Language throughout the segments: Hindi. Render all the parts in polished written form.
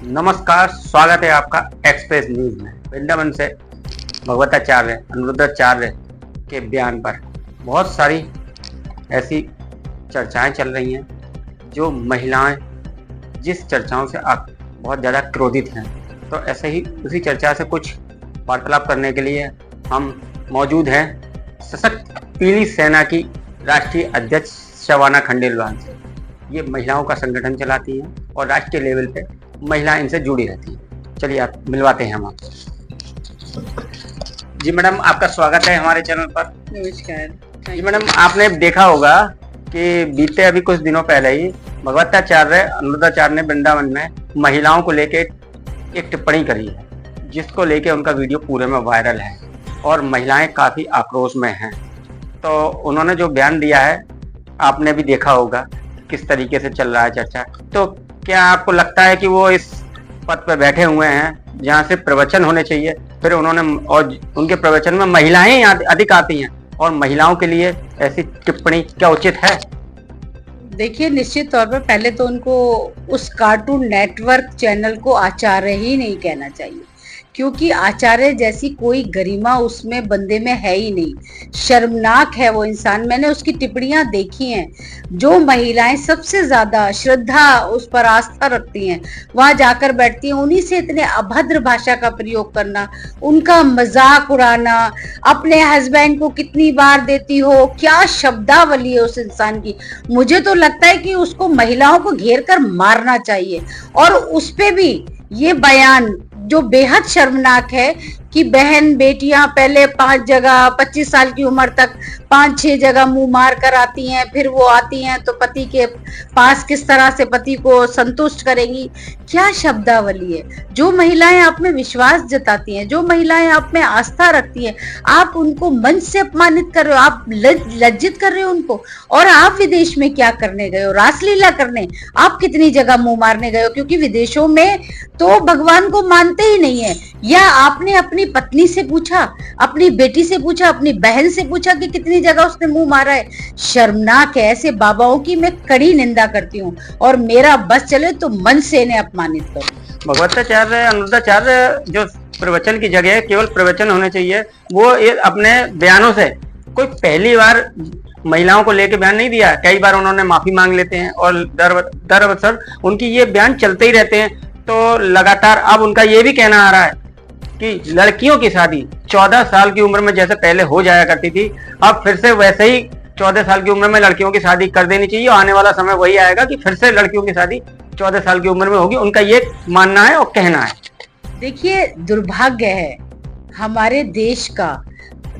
नमस्कार, स्वागत है आपका एक्सप्रेस न्यूज में। वृंदावन से भगवताचार्य अनिरुद्धाचार्य के बयान पर बहुत सारी ऐसी चर्चाएं चल रही हैं जो महिलाएं जिस चर्चाओं से आप बहुत ज़्यादा क्रोधित हैं। तो ऐसे ही उसी चर्चा से कुछ वार्तालाप करने के लिए हम मौजूद हैं सशक्त पीली सेना की राष्ट्रीय अध्यक्ष शबाना खंडेलवाल से। ये महिलाओं का संगठन चलाती हैं और राष्ट्रीय लेवल पे महिलाएं इनसे जुड़ी रहती हैं। चलिए आप मिलवाते हैं हम आपको। जी मैडम, आपका स्वागत है हमारे चैनल पर। नमस्कार जी मैडम, आपने देखा होगा कि बीते अभी कुछ दिनों पहले ही भगवताचार्य अनिरुद्धाचार्य ने वृंदावन में महिलाओं को लेके एक टिप्पणी करी है, जिसको लेके उनका वीडियो पूरे में वायरल है और महिलाएं काफी आक्रोश में हैं। तो उन्होंने जो बयान दिया है आपने भी देखा होगा किस तरीके से चल रहा है चर्चा। तो क्या आपको लगता है कि वो इस पद पर बैठे हुए हैं जहाँ से प्रवचन होने चाहिए, फिर उन्होंने और उनके प्रवचन में महिलाएं अधिक आती हैं और महिलाओं के लिए ऐसी टिप्पणी क्या उचित है? देखिए, निश्चित तौर पर पहले तो उनको उस कार्टून नेटवर्क चैनल को आचार्य ही नहीं कहना चाहिए, क्योंकि आचार्य जैसी कोई गरिमा उसमें बंदे में है ही नहीं। शर्मनाक है वो इंसान। मैंने उसकी टिप्पणियां देखी हैं। जो महिलाएं सबसे ज्यादा श्रद्धा उस पर आस्था रखती हैं वहां जाकर बैठती हैं, उन्हीं से इतने अभद्र भाषा का प्रयोग करना, उनका मजाक उड़ाना, अपने हस्बैंड को कितनी बार देती हो, क्या शब्दावली है उस इंसान की। मुझे तो लगता है कि उसको महिलाओं को घेर कर मारना चाहिए। और उस पे भी ये बयान जो बेहद शर्मनाक है कि बहन बेटियां पहले 5 जगह 25 साल की उम्र तक 5-6 जगह मुंह मार कर आती हैं, फिर वो आती हैं तो पति के पास किस तरह से पति को संतुष्ट करेंगी। क्या शब्दावली है। जो महिलाएं आप में विश्वास जताती हैं, जो महिलाएं आप में आस्था रखती हैं, आप उनको मंच से अपमानित कर रहे हो, आप लज्जित कर रहे हो उनको। और आप विदेश में क्या करने गए हो? रासलीला करने। आप कितनी जगह मुंह मारने गए हो? क्योंकि विदेशों में तो भगवान को मानते ही नहीं है। या आपने अपनी पत्नी से पूछा, अपनी बेटी से पूछा, अपनी बहन से पूछा कि कितनी जगह उसने मुंह मारा है? शर्मनाक है। ऐसे बाबाओं की मैं कड़ी निंदा करती हूँ और मेरा बस चले तो मन से इन्हें अपमानित करो। भगवताचार्य अनिरुद्धाचार्य जो प्रवचन की जगह केवल प्रवचन होने चाहिए, वो अपने बयानों से कोई पहली बार महिलाओं को लेके बयान नहीं दिया। कई बार उन्होंने माफी मांग लेते हैं और दर अवसर उनकी ये बयान चलते ही रहते हैं। तो लगातार अब उनका ये भी कहना आ रहा है कि लड़कियों की शादी 14 साल की उम्र में जैसे पहले हो जाया करती थी, अब फिर से वैसे ही 14 साल की उम्र में लड़कियों की शादी कर देनी चाहिए। आने वाला समय वही आएगा कि फिर से लड़कियों की शादी 14 साल की उम्र में होगी। उनका ये मानना है और कहना है। देखिए, दुर्भाग्य है हमारे देश का।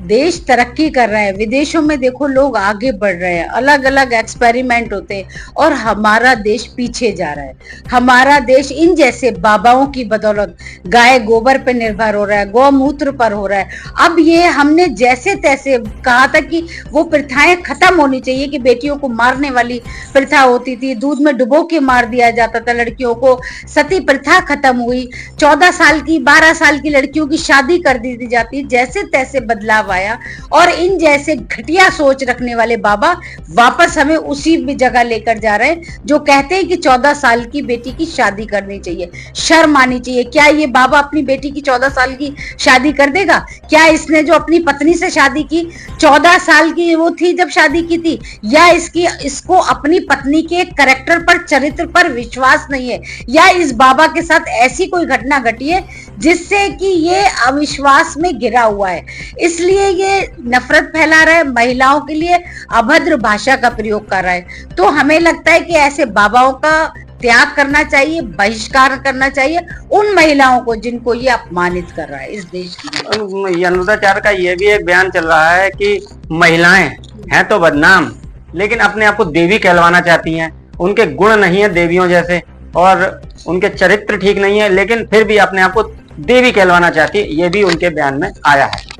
देश तरक्की कर रहा है, विदेशों में देखो लोग आगे बढ़ रहे हैं, अलग अलग एक्सपेरिमेंट होते हैं, और हमारा देश पीछे जा रहा है। हमारा देश इन जैसे बाबाओं की बदौलत गाय गोबर पे निर्भर हो रहा है, गौमूत्र पर हो रहा है। अब ये हमने जैसे तैसे कहा था कि वो प्रथाएं खत्म होनी चाहिए, कि बेटियों को मारने वाली प्रथा होती थी, दूध में डुबो के मार दिया जाता था लड़कियों को, सती प्रथा खत्म हुई, 14 साल की 12 साल की लड़कियों की शादी कर दी जाती। जैसे तैसे बदलाव आया और इन जैसे घटिया सोच रखने वाले बाबा वापस हमें उसी जगह लेकर जा रहे हैं जो कहते हैं कि 14 साल की बेटी की शादी करनी चाहिए। शर्म आनी चाहिए। क्या ये बाबा अपनी बेटी की 14 साल की शादी कर देगा? क्या इसने जो अपनी पत्नी से शादी की 14 साल की वो थी जब शादी की थी? या इसको अपनी पत्नी के कैरेक्टर पर, चरित्र पर विश्वास नहीं है? या इस बाबा के साथ ऐसी कोई घटना घटी है जिससे कि ये अविश्वास में गिरा हुआ है? इसलिए ये नफरत फैला रहा है, महिलाओं के लिए अभद्र भाषा का प्रयोग कर रहा है। तो हमें लगता है कि ऐसे बाबाओं का त्याग करना चाहिए, बहिष्कार करना चाहिए उन महिलाओं को जिनको ये अपमानित कर रहा है इस देश की। अनिरुद्धाचार्य का ये भी एक बयान चल रहा है कि महिलाएं हैं तो बदनाम, लेकिन अपने आप को देवी कहलवाना चाहती हैं। उनके गुण नहीं है देवियों जैसे और उनके चरित्र ठीक नहीं है, लेकिन फिर भी अपने आप को देवी कहलवाना चाहती है। ये भी उनके बयान में आया है।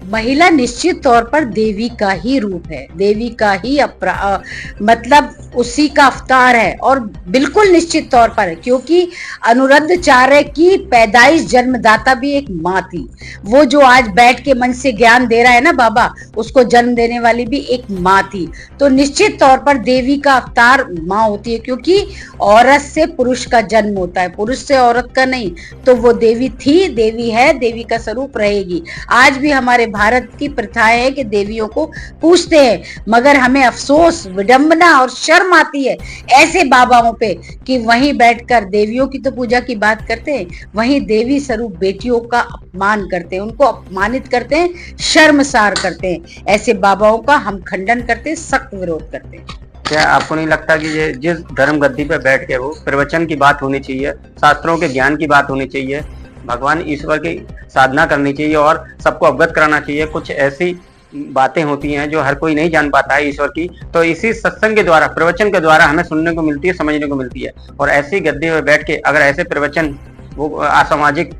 महिला निश्चित तौर पर देवी का ही रूप है, देवी का ही मतलब उसी का अवतार है, और बिल्कुल निश्चित तौर पर है, क्योंकि अनुरुद्धाचार्य की पैदाइश जन्मदाता भी एक माँ थी। वो जो आज बैठ के मन से ज्ञान दे रहा है ना बाबा, उसको जन्म देने वाली भी एक माँ थी। तो निश्चित तौर पर देवी का अवतार माँ होती है, क्योंकि औरत से पुरुष का जन्म होता है, पुरुष से औरत का नहीं। तो वो देवी थी, देवी है, देवी का स्वरूप रहेगी। आज भी हमारे भारत की प्रथा है कि देवियों को पूजते हैं, मगर हमें अफसोस, विडंबना और शर्म आती है ऐसे बाबाओं पे कि वहीं बैठकर देवियों की तो पूजा की बात करते हैं, वहीं देवी स्वरूप बेटियों का अपमान करते हैं, उनको अपमानित करते हैं, शर्मसार करते हैं। ऐसे बाबाओं का हम खंडन करते हैं, सख्त विरोध करते हैं। क्या आपको नहीं लगता कि ये जिस धर्म गद्दी पे बैठ के वो प्रवचन की बात होनी चाहिए, शास्त्रों के ज्ञान की बात होनी चाहिए, भगवान ईश्वर की साधना करनी चाहिए और सबको अवगत कराना चाहिए। कुछ ऐसी बातें होती हैं जो हर कोई नहीं जान पाता है ईश्वर की, तो इसी सत्संग के द्वारा, प्रवचन के द्वारा हमें सुनने को मिलती है, समझने को मिलती है। और ऐसी गद्दी पे बैठ के अगर ऐसे प्रवचन वो असामाजिक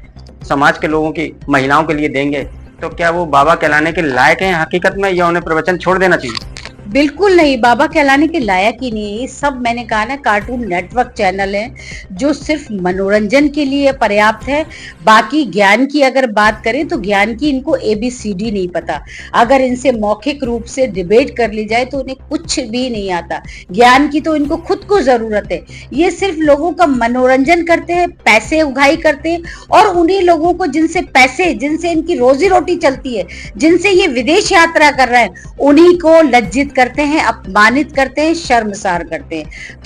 समाज के लोगों की, महिलाओं के लिए देंगे, तो क्या वो बाबा कहलाने के लायक हैं हकीकत में, या उन्हें प्रवचन छोड़ देना चाहिए? बिल्कुल नहीं, बाबा कहलाने के लायक ही नहीं है। ये सब मैंने कहा ना, कार्टून नेटवर्क चैनल है जो सिर्फ मनोरंजन के लिए पर्याप्त है। बाकी ज्ञान की अगर बात करें तो ज्ञान की इनको ABCD नहीं पता। अगर इनसे मौखिक रूप से डिबेट कर ली जाए तो उन्हें कुछ भी नहीं आता। ज्ञान की तो इनको खुद को जरूरत है। ये सिर्फ लोगों का मनोरंजन करते हैं, पैसे उगाही करते हैं, और उन्हीं लोगों को जिनसे पैसे, जिनसे इनकी रोजी रोटी चलती है, जिनसे ये विदेश यात्रा कर रहे हैं, उन्हीं को लज्जित करते हैं, अपमानित करते हैं, शर्मसार करते हैं।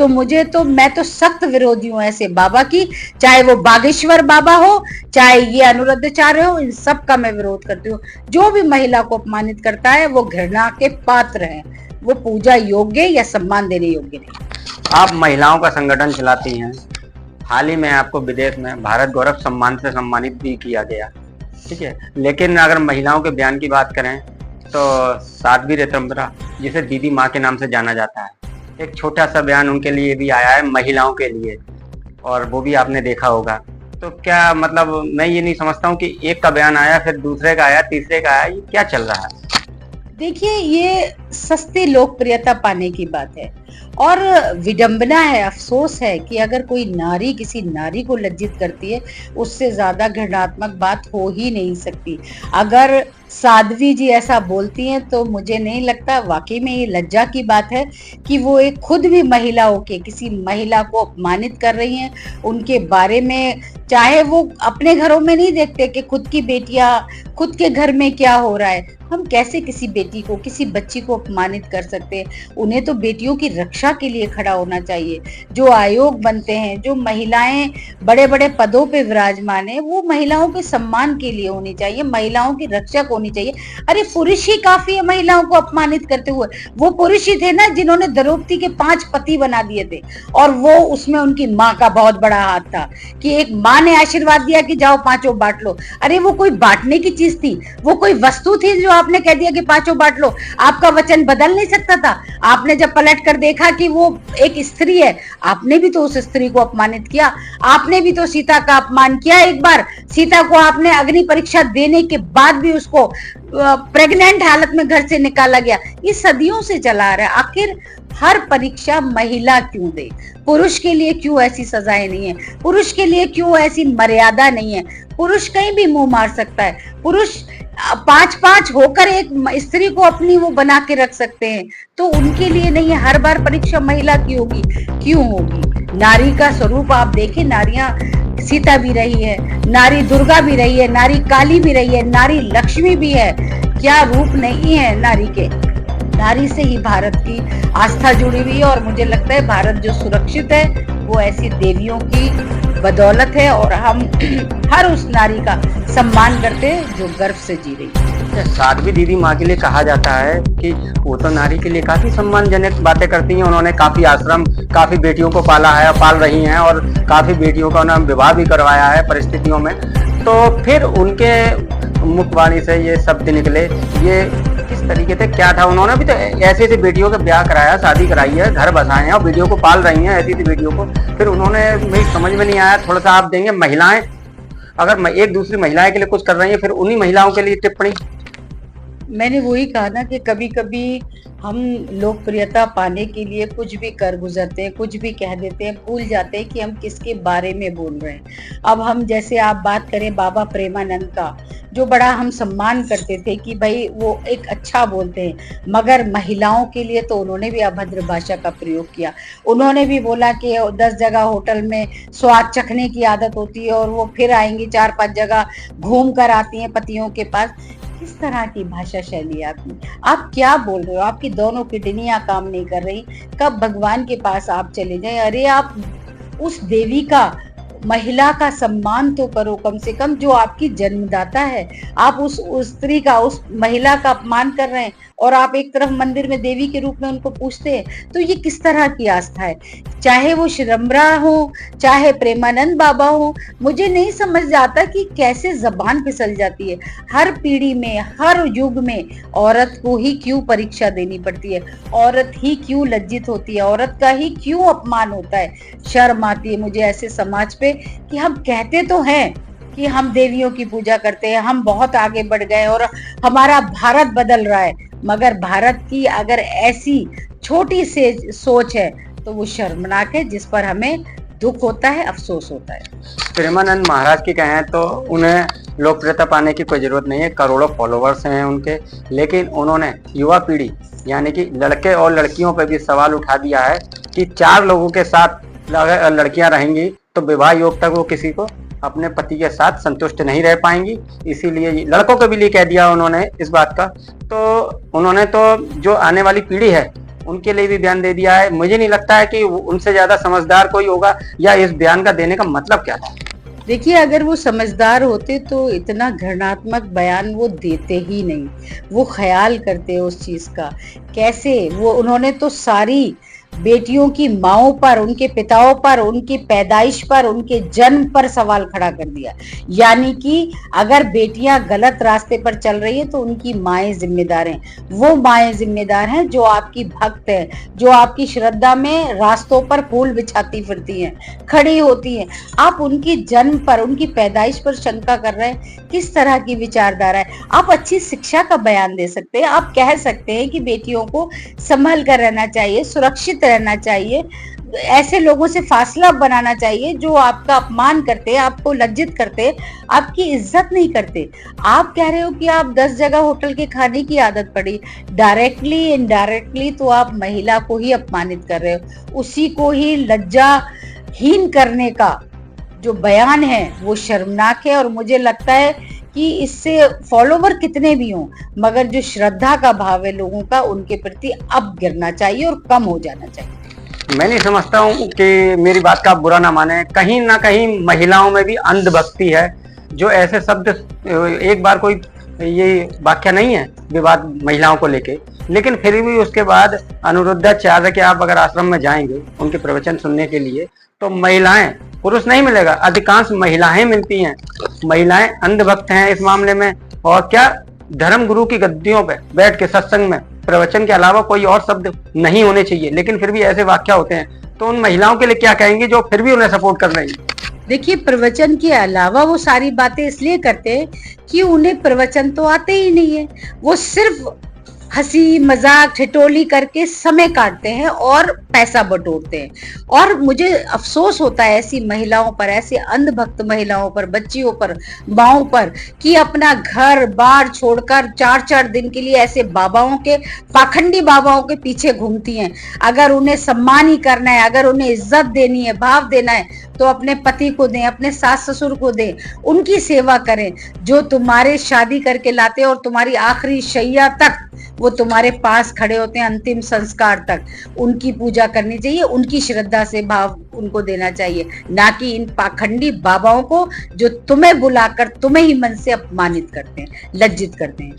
तो मैं तो सख्त विरोधी हूं ऐसे बाबा की, चाहे वो बागेश्वर बाबा हो, चाहे ये अनुरुद्धाचार्य हो, इन सब का मैं विरोध करती हूँ। जो भी महिला को अपमानित करता है वो घृणा के पात्र है, वो पूजा योग्य या सम्मान देने योग्य नहीं। आप महिलाओं का संगठन चलाती हैं, हाल ही में आपको विदेश में भारत गौरव सम्मान से सम्मानित भी किया गया, ठीक है। लेकिन अगर महिलाओं के बयान की बात करें तो साध्वी ऋतंभरा, जिसे दीदी माँ के नाम से जाना जाता है, एक छोटा सा बयान उनके लिए भी आया है, महिलाओं के लिए, और वो भी आपने देखा होगा। तो क्या मतलब, मैं ये नहीं समझता हूँ कि एक का बयान आया, फिर दूसरे का आया, तीसरे का आया, ये क्या चल रहा है? देखिए, ये सस्ती लोकप्रियता पाने की बात है और विडंबना है, अफसोस है कि अगर कोई नारी किसी नारी को लज्जित करती है, उससे ज्यादा घृणात्मक बात हो ही नहीं सकती। अगर साध्वी जी ऐसा बोलती हैं तो मुझे नहीं लगता, वाकई में ये लज्जा की बात है कि वो एक खुद भी महिलाओं के, किसी महिला को अपमानित कर रही हैं, उनके बारे में। चाहे वो अपने घरों में नहीं देखते कि खुद की बेटियां, खुद के घर में क्या हो रहा है, हम कैसे किसी बेटी को, किसी बच्ची को अपमानित कर सकते हैं। उन्हें तो बेटियों की रक्षा के लिए खड़ा होना चाहिए। जो आयोग बनते हैं, जो महिलाएं बड़े बड़े पदों पे विराजमान है, वो महिलाओं के सम्मान के लिए होनी चाहिए, महिलाओं की रक्षक होनी चाहिए। अरे पुरुष ही काफी है महिलाओं को अपमानित करते हुए। वो पुरुष ही थे ना जिन्होंने द्रौपदी के 5 पति बना दिए थे, और वो उसमें उनकी माँ का बहुत बड़ा हाथ था कि एक माँ ने आशीर्वाद दिया कि जाओ 5 बांट लो। अरे वो कोई बांटने की चीज थी? वो कोई वस्तु थी जो आपने कह दिया कि 5 बांट लो? आपका वचन बदल नहीं सकता था? आपने जब पलट कर देखा कि वो एक स्त्री है, आपने भी तो उस स्त्री को अपमानित किया। आपने भी तो सीता का अपमान किया। एक बार सीता को आपने अग्नि परीक्षा देने के बाद भी उसको प्रेग्नेंट हालत में घर से निकाला गया। ये सदियों से चला आ रहा है। आखिर हर परीक्षा महिला क्यों दे? पुरुष के लिए क्यों ऐसी सजाएं नहीं है? पुरुष के लिए क्यों ऐसी मर्यादा नहीं है? पुरुष कहीं भी मुंह मार सकता है। पुरुष 5-5 होकर एक स्त्री को अपनी वो बना के रख सकते हैं, तो उनके लिए नहीं है। हर बार परीक्षा महिला की होगी? क्यों होगी? नारी का स्वरूप आप देखें, नारियां सीता भी रही है, नारी दुर्गा भी रही है, नारी काली भी रही है, नारी लक्ष्मी भी है। क्या रूप नहीं है नारी के? नारी से ही भारत की आस्था जुड़ी हुई है, और मुझे लगता है भारत जो सुरक्षित है वो ऐसी देवियों की बदौलत है, और हम हर उस नारी का सम्मान करते हैं जो गर्व से जी रही है। साध्वी दीदी माँ के लिए कहा जाता है कि वो तो नारी के लिए काफी सम्मानजनक बातें करती हैं। उन्होंने काफी आश्रम, काफी बेटियों को पाला है, पाल रही हैं, और काफी बेटियों का उन्होंने विवाह भी करवाया है परिस्थितियों में। तो फिर उनके मुखवाणी से ये शब्द निकले, ये किस तरीके से, क्या था? उन्होंने भी तो ऐसी ऐसी बेटियों का ब्याह कराया, शादी कराई है, घर बसाए हैं, और बेटियों को पाल रही हैं, ऐसी ऐसी बेटियों को। फिर उन्होंने, मेरी समझ में नहीं आया, थोड़ा सा आप देंगे? महिलाएं अगर एक दूसरी महिलाएं के लिए कुछ कर रही है, फिर उन्हीं महिलाओं के लिए टिप्पणी। मैंने वही कहा ना कि कभी कभी हम लोकप्रियता पाने के लिए कुछ भी कर गुजरते हैं, कुछ भी कह देते हैं, भूल जाते हैं कि हम किसके बारे में बोल रहे हैं। अब हम जैसे आप बात करें बाबा प्रेमानंद का, जो बड़ा हम सम्मान करते थे कि भाई वो एक अच्छा बोलते हैं, मगर महिलाओं के लिए तो उन्होंने भी अभद्र भाषा का प्रयोग किया। उन्होंने भी बोला कि 10 जगह होटल में स्वाद चखने की आदत होती है और वो फिर आएंगी 4-5 जगह घूम कर आती हैं पतियों के पास। किस तरह की भाषा शैली है आपकी? आप क्या बोल रहे हो? आपकी दोनों किडनियां काम नहीं कर रही। कब भगवान के पास आप चले जाएं? अरे आप उस देवी का, महिला का सम्मान तो करो कम से कम, जो आपकी जन्मदाता है। आप उस स्त्री का, उस महिला का अपमान कर रहे हैं और आप एक तरफ मंदिर में देवी के रूप में उनको पूछते हैं। तो ये किस तरह की आस्था है? चाहे वो श्रमरा हो, चाहे प्रेमानंद बाबा हो, मुझे नहीं समझ आता कि कैसे जबान फिसल जाती है। हर पीढ़ी में, हर युग में औरत को ही क्यों परीक्षा देनी पड़ती है? औरत ही क्यों लज्जित होती है? औरत का ही क्यों अपमान होता है? शर्म आती है मुझे ऐसे समाज पे कि हम कहते तो हैं कि हम देवियों की पूजा करते हैं, हम बहुत आगे बढ़ गए और हमारा भारत बदल रहा है, मगर भारत की अगर ऐसी छोटी सी सोच है तो वो शर्मनाक है, जिस पर हमें दुख होता है, अफसोस होता है। प्रेमानंद महाराज की कहें तो उन्हें लोकप्रियता पाने की कोई जरूरत नहीं है, करोड़ों फॉलोवर्स हैं उनके, लेकिन उन्होंने युवा पीढ़ी यानी कि लड़के और लड़कियों पर भी सवाल उठा दिया है कि 4 लोगों के साथ लड़कियां रहेंगी तो विवाह योग तक वो किसी को अपने पति के साथ संतुष्ट नहीं रह पाएंगी। इसीलिए लड़कों को भी लिए कह दिया उन्होंने इस बात का। तो उन्होंने तो जो आने वाली पीढ़ी है उनके लिए भी बयान दे दिया है। मुझे नहीं लगता है कि उनसे ज्यादा समझदार कोई होगा, या इस बयान का देने का मतलब क्या था। देखिए, अगर वो समझदार होते तो इतना घृणात्मक बयान वो देते ही नहीं। वो ख्याल करते उस चीज का। कैसे वो, उन्होंने तो सारी बेटियों की माओं पर, उनके पिताओं पर, उनकी पैदाइश पर, उनके जन्म पर सवाल खड़ा कर दिया। यानी कि अगर बेटियां गलत रास्ते पर चल रही है तो उनकी माएं जिम्मेदार हैं। वो माएं जिम्मेदार हैं जो आपकी भक्त है, जो आपकी श्रद्धा में रास्तों पर फूल बिछाती फिरती हैं, खड़ी होती हैं। आप उनकी जन्म पर, उनकी पैदाइश पर शंका कर रहे हैं। किस तरह की विचारधारा है? आप अच्छी शिक्षा का बयान दे सकते हैं, आप कह सकते हैं कि बेटियों को संभल कर रहना चाहिए, सुरक्षित रहना चाहिए, ऐसे लोगों से फासला बनाना चाहिए जो आपका अपमान करते हैं, आपको लज्जित करते हैं, आपकी इज्जत नहीं करते। आप कह रहे हो कि आप 10 जगह होटल के खाने की आदत पड़ी। डायरेक्टली इनडायरेक्टली तो आप महिला को ही अपमानित कर रहे हो। उसी को ही लज्जाहीन करने का जो बयान है वो शर्मनाक है। और मुझे लगता है कि इससे फॉलोवर कितने भी हों, मगर जो श्रद्धा का भाव है लोगों का, उनके प्रति अब गिरना चाहिए और कम हो जाना चाहिए। मैं नहीं समझता हूँ कि मेरी बात का आप बुरा ना माने, कहीं ना कहीं महिलाओं में भी अंधभक्ति है। जो ऐसे शब्द, एक बार कोई ये वाक्य नहीं है विवाद महिलाओं को लेके, लेकिन फिर भी उसके बाद अनिरुद्धाचार्य के आप अगर आश्रम में जाएंगे उनके प्रवचन सुनने के लिए, तो महिलाएं, पुरुष नहीं मिलेगा, अधिकांश महिलाएं मिलती हैं। महिलाएं अंधभक्त हैं इस मामले में। और क्या, धर्म गुरु की गद्दियों पे बैठ के सत्संग में प्रवचन के अलावा कोई और शब्द नहीं होने चाहिए, लेकिन फिर भी ऐसे वाक्य होते हैं। तो उन महिलाओं के लिए क्या कहेंगे जो फिर भी उन्हें सपोर्ट कर रही है? देखिए, प्रवचन के अलावा वो सारी बातें इसलिए करते हैं कि उन्हें प्रवचन तो आते ही नहीं है। वो सिर्फ हंसी मजाक ठिठोली करके समय काटते हैं और पैसा बटोरते हैं। और मुझे अफसोस होता है ऐसी महिलाओं पर, ऐसे अंधभक्त महिलाओं पर, बच्चियों पर, माओं पर, कि अपना घर बार छोड़कर 4-4 दिन के लिए ऐसे बाबाओं के, पाखंडी बाबाओं के पीछे घूमती हैं। अगर उन्हें सम्मान ही करना है, अगर उन्हें इज्जत देनी है, भाव देना है, तो अपने पति को दें, अपने सास ससुर को दें, उनकी सेवा करें। जो तुम्हारे शादी करके लाते हैं और तुम्हारी आखिरी शैया तक वो तुम्हारे पास खड़े होते हैं, अंतिम संस्कार तक, उनकी पूजा करनी चाहिए, उनकी श्रद्धा से भाव उनको देना चाहिए, ना कि इन पाखंडी बाबाओं को जो तुम्हें बुलाकर तुम्हें ही मन से अपमानित करते हैं, लज्जित करते हैं।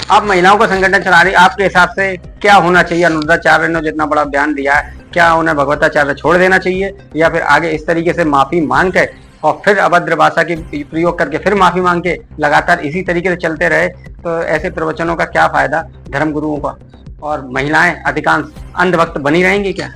आप महिलाओं का संगठन चला रही, आपके हिसाब से क्या होना चाहिए? अनिरुद्धाचार्य ने जितना बड़ा बयान दिया है, क्या उन्हें भगवताचार्य छोड़ देना चाहिए, या फिर आगे इस तरीके से माफी मांग के और फिर अभद्र भाषा की प्रयोग करके फिर माफी मांग के लगातार इसी तरीके से चलते रहे? तो ऐसे प्रवचनों का क्या फायदा धर्मगुरुओं का? और महिलाएं अधिकांश अंधभक्त बनी रहेंगी क्या?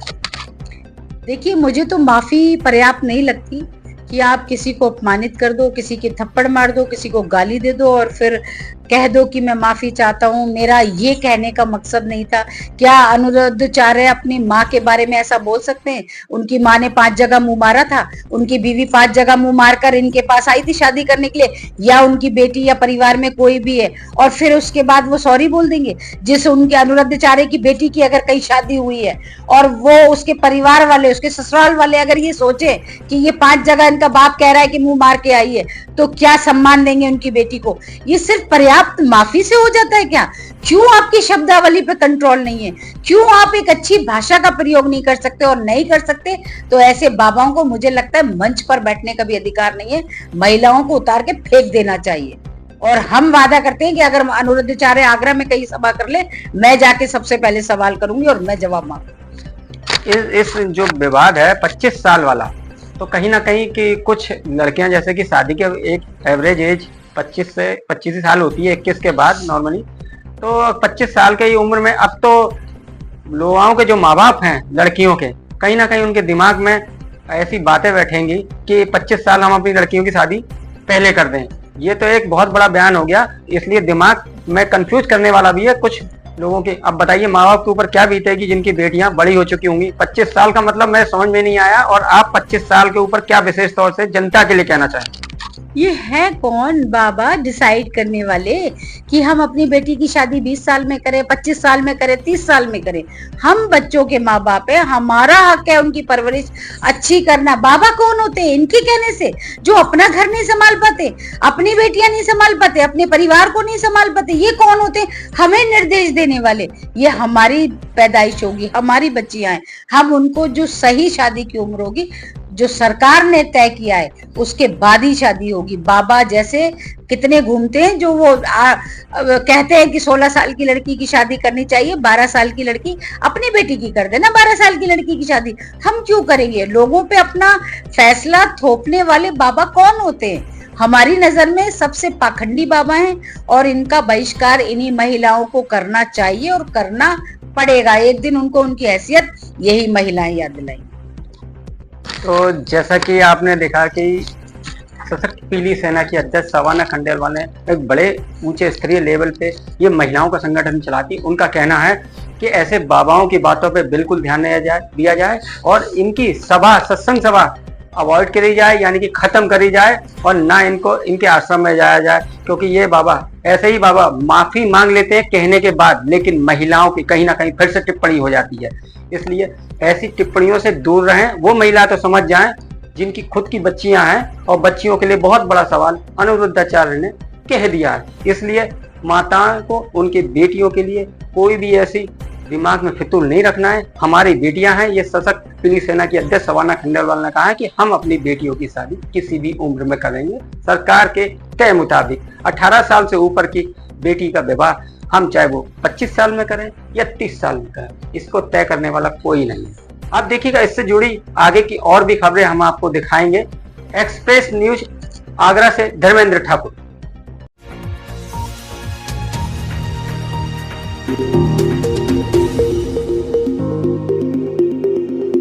देखिए, मुझे तो माफी पर्याप्त नहीं लगती कि आप किसी को अपमानित कर दो, किसी के थप्पड़ मार दो, किसी को गाली दे दो और फिर कह दो कि मैं माफी चाहता हूँ, मेरा ये कहने का मकसद नहीं था। क्या अनुरुद्धाचार्य अपनी माँ के बारे में ऐसा बोल सकते हैं? उनकी माँ ने 5 जगह मुंह मारा था, उनकी बीवी 5 जगह मुंह मारकर इनके पास आई थी शादी करने के लिए, या उनकी बेटी या परिवार में कोई भी है, और फिर उसके बाद वो सॉरी बोल देंगे? जिस उनके अनुरुद्धाचार्य की बेटी की अगर कहीं शादी हुई है और वो उसके परिवार वाले, उसके ससुराल वाले अगर ये सोचे कि ये 5 जगह इनका बाप कह रहा है कि मुंह मार के आई है, तो क्या सम्मान देंगे उनकी बेटी को? ये सिर्फ पर्याप्त माफी से हो जाता है क्या? क्यों आपकी शब्दावली पे कंट्रोल नहीं है? क्यों आप एक अच्छी भाषा का प्रयोग नहीं कर सकते? और नहीं कर सकते तो ऐसे बाबाओं को मुझे लगता है मंच पर बैठने का भी अधिकार नहीं है, महिलाओं को उतार के फेंक देना चाहिए। और हम वादा करते हैं कि अगर अनुरुद्धाचार्य आगरा में कहीं सभा कर ले, मैं जाके सबसे पहले सवाल करूंगी और मैं जवाब मांगूंगी। इस जो विवाद है 25 साल वाला, तो कहीं ना कहीं कि कुछ लड़कियां जैसे कि शादी के एक एवरेज एज 25 से 25 साल होती है 21 के बाद नॉर्मली, तो 25 साल की उम्र में अब तो लोगों के जो माँ बाप हैं लड़कियों के, कहीं ना कहीं उनके दिमाग में ऐसी बातें बैठेंगी कि 25 साल हम अपनी लड़कियों की शादी पहले कर दें। ये तो एक बहुत बड़ा बयान हो गया, इसलिए दिमाग में कंफ्यूज करने वाला भी है कुछ लोगों के। अब बताइए माँ बाप के ऊपर क्या बीतेगी जिनकी बेटियां बड़ी हो चुकी होंगी। 25 साल का मतलब मैं समझ में नहीं आया, और आप 25 साल के ऊपर क्या विशेष तौर से जनता के लिए कहना चाहें? ये है कौन बाबा डिसाइड करने वाले कि हम अपनी बेटी की शादी 20 साल में करें, 25 साल में करें, 30 साल में करें? हम बच्चों के माँ बाप है, हमारा हक है उनकी परवरिश अच्छी करना। बाबा कौन होते हैं इनके कहने से? जो अपना घर नहीं संभाल पाते, अपनी बेटियां नहीं संभाल पाते, अपने परिवार को नहीं संभाल पाते, ये कौन होते हैं हमें निर्देश देने वाले? ये हमारी पैदाइश होगी, हमारी बच्चियां हैं, हम उनको जो सही शादी की उम्र होगी, जो सरकार ने तय किया है, उसके बाद ही शादी होगी। बाबा जैसे कितने घूमते हैं जो वो कहते हैं कि 16 साल की लड़की की शादी करनी चाहिए, 12 साल की लड़की अपनी बेटी की कर देना, 12 साल की लड़की की शादी हम क्यों करेंगे? लोगों पे अपना फैसला थोपने वाले बाबा कौन होते हैं? हमारी नजर में सबसे पाखंडी बाबा हैं, और इनका बहिष्कार इन्हीं महिलाओं को करना चाहिए और करना पड़ेगा। एक दिन उनको उनकी हैसियत यही महिलाएं याद दिलाएंगी। तो जैसा कि आपने देखा कि सशक्त पीली सेना की अध्यक्ष सवाना खंडेलवाल ने एक बड़े ऊंचे स्तरीय लेवल पे ये महिलाओं का संगठन चलाती, उनका कहना है कि ऐसे बाबाओं की बातों पे बिल्कुल ध्यान नहीं दिया जाए और इनकी सभा, सत्संग सभा अवॉइड करी जाए, यानी कि खत्म करी जाए, और ना इनको इनके आश्रम में जाया जाए, क्योंकि ये बाबा ऐसे ही बाबा माफी मांग लेते हैं कहने के बाद, लेकिन महिलाओं की कहीं ना कहीं फिर से टिप्पणी हो जाती है। इसलिए ऐसी टिप्पणियों से दूर रहें। वो महिला तो समझ जाएं जिनकी खुद की बच्चियां हैं, और बच्चियों के लिए बहुत बड़ा सवाल अनुरुद्धाचार्य ने कह दिया है। इसलिए माताओं को उनकी बेटियों के लिए कोई भी ऐसी दिमाग में फितूल नहीं रखना है। हमारी बेटियां हैं, ये सशक्त पीली सेना की अध्यक्ष सवाना खंडेलवाल ने कहा है कि हम अपनी बेटियों की शादी किसी भी उम्र में करेंगे, सरकार के तय मुताबिक। 18 साल से ऊपर की बेटी का विवाह हम चाहे वो 25 साल में करें या 30 साल में करें, इसको तय करने वाला कोई नहीं है। अब देखिएगा इससे जुड़ी आगे की और भी खबरें हम आपको दिखाएंगे। एक्सप्रेस न्यूज आगरा से धर्मेंद्र ठाकुर।